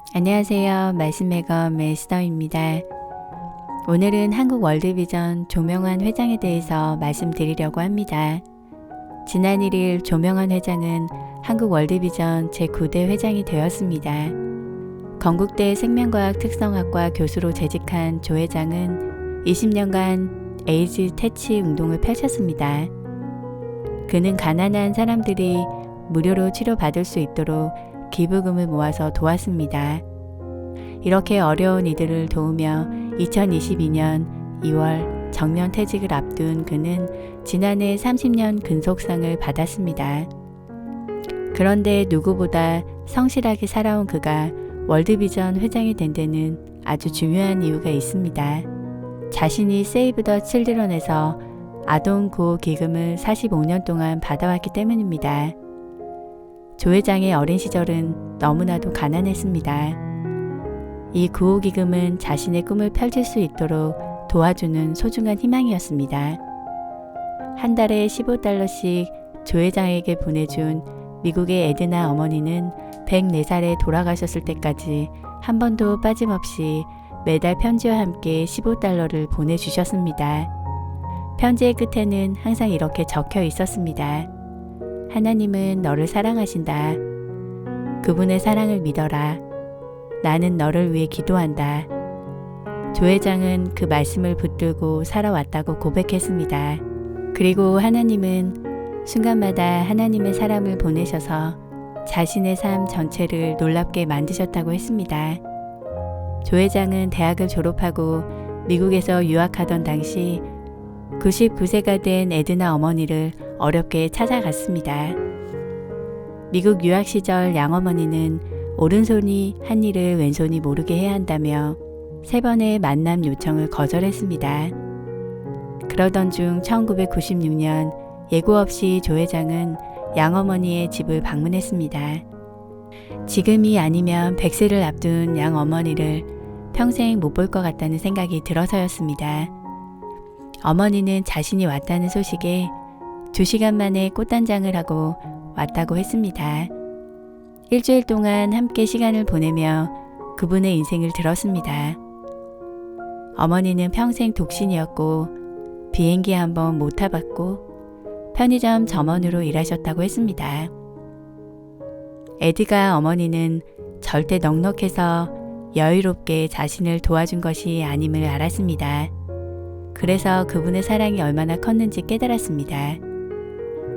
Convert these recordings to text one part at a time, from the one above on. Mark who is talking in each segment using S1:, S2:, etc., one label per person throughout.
S1: 안녕하세요. 말씀매거 메스더입니다. 오늘은 한국 월드비전 조명환 회장에 대해서 말씀드리려고 합니다. 지난 1일 조명환 회장은 한국 월드비전 제9대 회장이 되었습니다. 건국대 생명과학 특성학과 교수로 재직한 조 회장은 20년간 에이즈 퇴치 운동을 펼쳤습니다. 그는 가난한 사람들이 무료로 치료받을 수 있도록 기부금을 모아서 도왔습니다. 이렇게 어려운 이들을 도우며 2022년 2월 정년퇴직을 앞둔 그는 지난해 30년 근속상을 받았습니다. 그런데 누구보다 성실하게 살아온 그가 월드비전 회장이 된 데는 아주 중요한 이유가 있습니다. 자신이 세이브 더 칠드런에서 아동 구호 기금을 45년 동안 받아왔기 때문입니다. 조 회장의 어린 시절은 너무나도 가난했습니다. 이 구호기금은 자신의 꿈을 펼칠 수 있도록 도와주는 소중한 희망이었습니다. 한 달에 $15씩 조 회장에게 보내준 미국의 에드나 어머니는 104살에 돌아가셨을 때까지 한 번도 빠짐없이 매달 편지와 함께 $15를 보내주셨습니다. 편지의 끝에는 항상 이렇게 적혀 있었습니다. 하나님은 너를 사랑하신다. 그분의 사랑을 믿어라. 나는 너를 위해 기도한다. 조 회장은 그 말씀을 붙들고 살아왔다고 고백했습니다. 그리고 하나님은 순간마다 하나님의 사람을 보내셔서 자신의 삶 전체를 놀랍게 만드셨다고 했습니다. 조 회장은 대학을 졸업하고 미국에서 유학하던 당시 99세가 된 에드나 어머니를 어렵게 찾아갔습니다. 미국 유학 시절 양어머니는 오른손이 한 일을 왼손이 모르게 해야 한다며 3번의 만남 요청을 거절했습니다. 그러던 중 1996년 예고 없이 조 회장은 양어머니의 집을 방문했습니다. 지금이 아니면 100세를 앞둔 양어머니를 평생 못 볼 것 같다는 생각이 들어서였습니다. 어머니는 자신이 왔다는 소식에 2시간 만에 꽃단장을 하고 왔다고 했습니다. 일주일 동안 함께 시간을 보내며 그분의 인생을 들었습니다. 어머니는 평생 독신이었고 비행기 한 번 못 타봤고 편의점 점원으로 일하셨다고 했습니다. 에드가 어머니는 절대 넉넉해서 여유롭게 자신을 도와준 것이 아님을 알았습니다. 그래서 그분의 사랑이 얼마나 컸는지 깨달았습니다.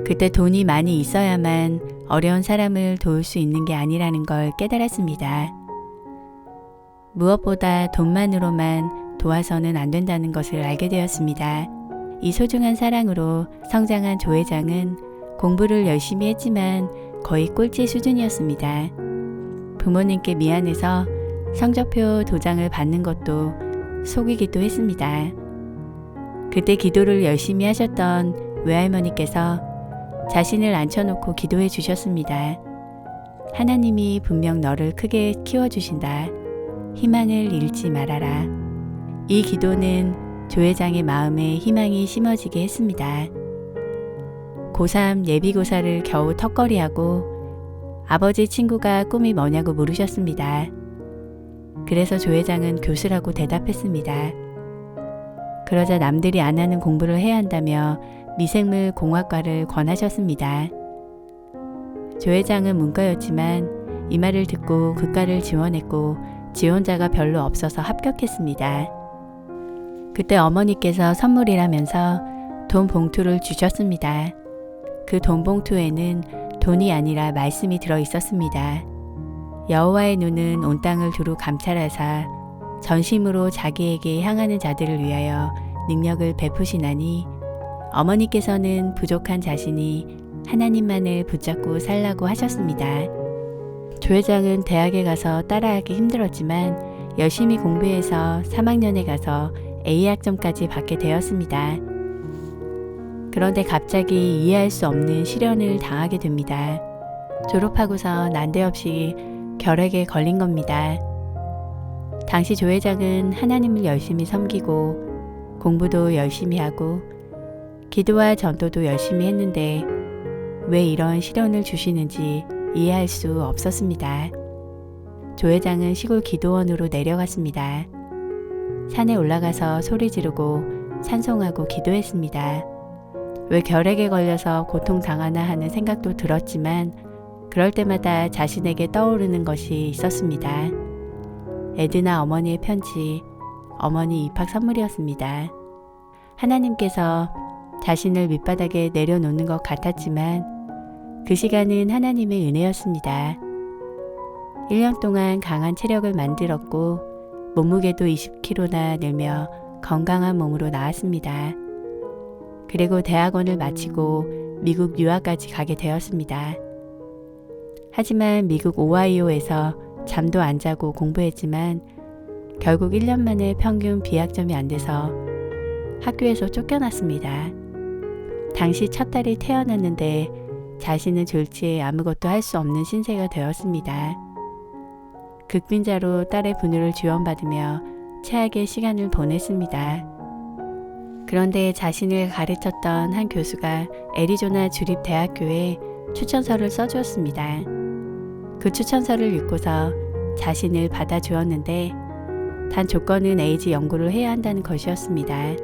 S1: 그때 돈이 많이 있어야만 어려운 사람을 도울 수 있는 게 아니라는 걸 깨달았습니다. 무엇보다 돈만으로만 도와서는 안 된다는 것을 알게 되었습니다. 이 소중한 사랑으로 성장한 조 회장은 공부를 열심히 했지만 거의 꼴찌 수준이었습니다. 부모님께 미안해서 성적표 도장을 받는 것도 속이기도 했습니다. 그때 기도를 열심히 하셨던 외할머니께서 자신을 앉혀놓고 기도해 주셨습니다. 하나님이 분명 너를 크게 키워주신다. 희망을 잃지 말아라. 이 기도는 조 회장의 마음에 희망이 심어지게 했습니다. 고3 예비고사를 겨우 턱걸이하고 아버지 친구가 꿈이 뭐냐고 물으셨습니다. 그래서 조 회장은 교수라고 대답했습니다. 그러자 남들이 안 하는 공부를 해야 한다며 미생물 공학과를 권하셨습니다. 조 회장은 문과였지만 이 말을 듣고 그 과를 지원했고 지원자가 별로 없어서 합격했습니다. 그때 어머니께서 선물이라면서 돈 봉투를 주셨습니다. 그 돈 봉투에는 돈이 아니라 말씀이 들어 있었습니다. 여호와의 눈은 온 땅을 두루 감찰하사 전심으로 자기에게 향하는 자들을 위하여 능력을 베푸시나니 어머니께서는 부족한 자신이 하나님만을 붙잡고 살라고 하셨습니다. 조 회장은 대학에 가서 따라하기 힘들었지만 열심히 공부해서 3학년에 가서 A학점까지 받게 되었습니다. 그런데 갑자기 이해할 수 없는 시련을 당하게 됩니다. 졸업하고서 난데없이 결핵에 걸린 겁니다. 당시 조 회장은 하나님을 열심히 섬기고 공부도 열심히 하고 기도와 전도도 열심히 했는데 왜 이런 시련을 주시는지 이해할 수 없었습니다. 조 회장은 시골 기도원으로 내려갔습니다. 산에 올라가서 소리 지르고 찬송하고 기도했습니다. 왜 결핵에 걸려서 고통당하나 하는 생각도 들었지만 그럴 때마다 자신에게 떠오르는 것이 있었습니다. 에드나 어머니의 편지, 어머니 입학 선물이었습니다. 하나님께서 자신을 밑바닥에 내려놓는 것 같았지만 그 시간은 하나님의 은혜였습니다. 1년 동안 강한 체력을 만들었고 몸무게도 20kg나 늘며 건강한 몸으로 나왔습니다. 그리고 대학원을 마치고 미국 유학까지 가게 되었습니다. 하지만 미국 오하이오에서 잠도 안 자고 공부했지만 결국 1년 만에 평균 B학점이 안 돼서 학교에서 쫓겨났습니다. 당시 첫 딸이 태어났는데 자신은 졸지에 아무것도 할 수 없는 신세가 되었습니다. 극빈자로 딸의 분유를 지원받으며 최악의 시간을 보냈습니다. 그런데 자신을 가르쳤던 한 교수가 애리조나 주립대학교에 추천서를 써주었습니다. 그 추천서를 읽고서 자신을 받아주었는데 단 조건은 에이즈 연구를 해야 한다는 것이었습니다.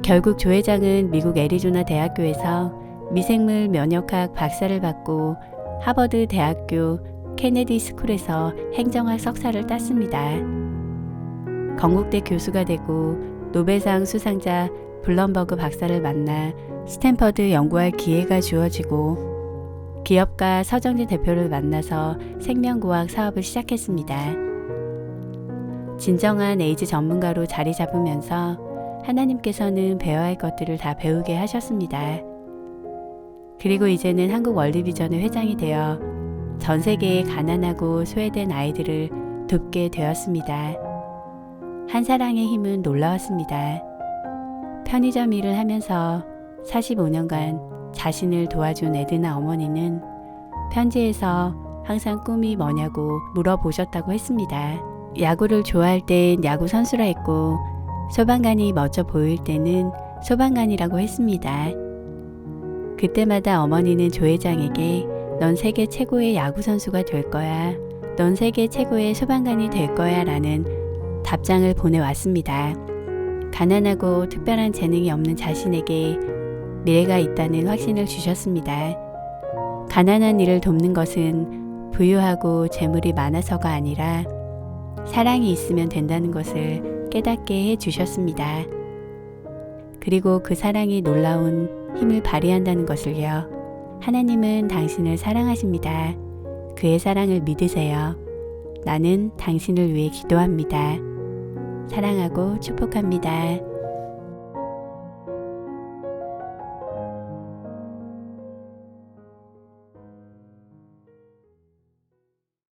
S1: 결국 조 회장은 미국 애리조나 대학교에서 미생물 면역학 박사를 받고 하버드 대학교 케네디 스쿨에서 행정학 석사를 땄습니다. 건국대 교수가 되고 노벨상 수상자 블럼버그 박사를 만나 스탠퍼드 연구할 기회가 주어지고 기업가 서정진 대표를 만나서 생명과학 사업을 시작했습니다. 진정한 에이즈 전문가로 자리 잡으면서 하나님께서는 배워야 할 것들을 다 배우게 하셨습니다. 그리고 이제는 한국 월드비전의 회장이 되어 전 세계의 가난하고 소외된 아이들을 돕게 되었습니다. 한 사랑의 힘은 놀라웠습니다. 편의점 일을 하면서 45년간 자신을 도와준 에드나 어머니는 편지에서 항상 꿈이 뭐냐고 물어보셨다고 했습니다. 야구를 좋아할 땐 야구 선수라 했고 소방관이 멋져 보일 때는 소방관이라고 했습니다. 그때마다 어머니는 조 회장에게 넌 세계 최고의 야구 선수가 될 거야. 넌 세계 최고의 소방관이 될 거야 라는 답장을 보내왔습니다. 가난하고 특별한 재능이 없는 자신에게 미래가 있다는 확신을 주셨습니다. 가난한 이를 돕는 것은 부유하고 재물이 많아서가 아니라 사랑이 있으면 된다는 것을 깨닫게 해주셨습니다. 그리고 그 사랑이 놀라운 힘을 발휘한다는 것을요. 하나님은 당신을 사랑하십니다. 그의 사랑을 믿으세요. 나는 당신을 위해 기도합니다. 사랑하고 축복합니다.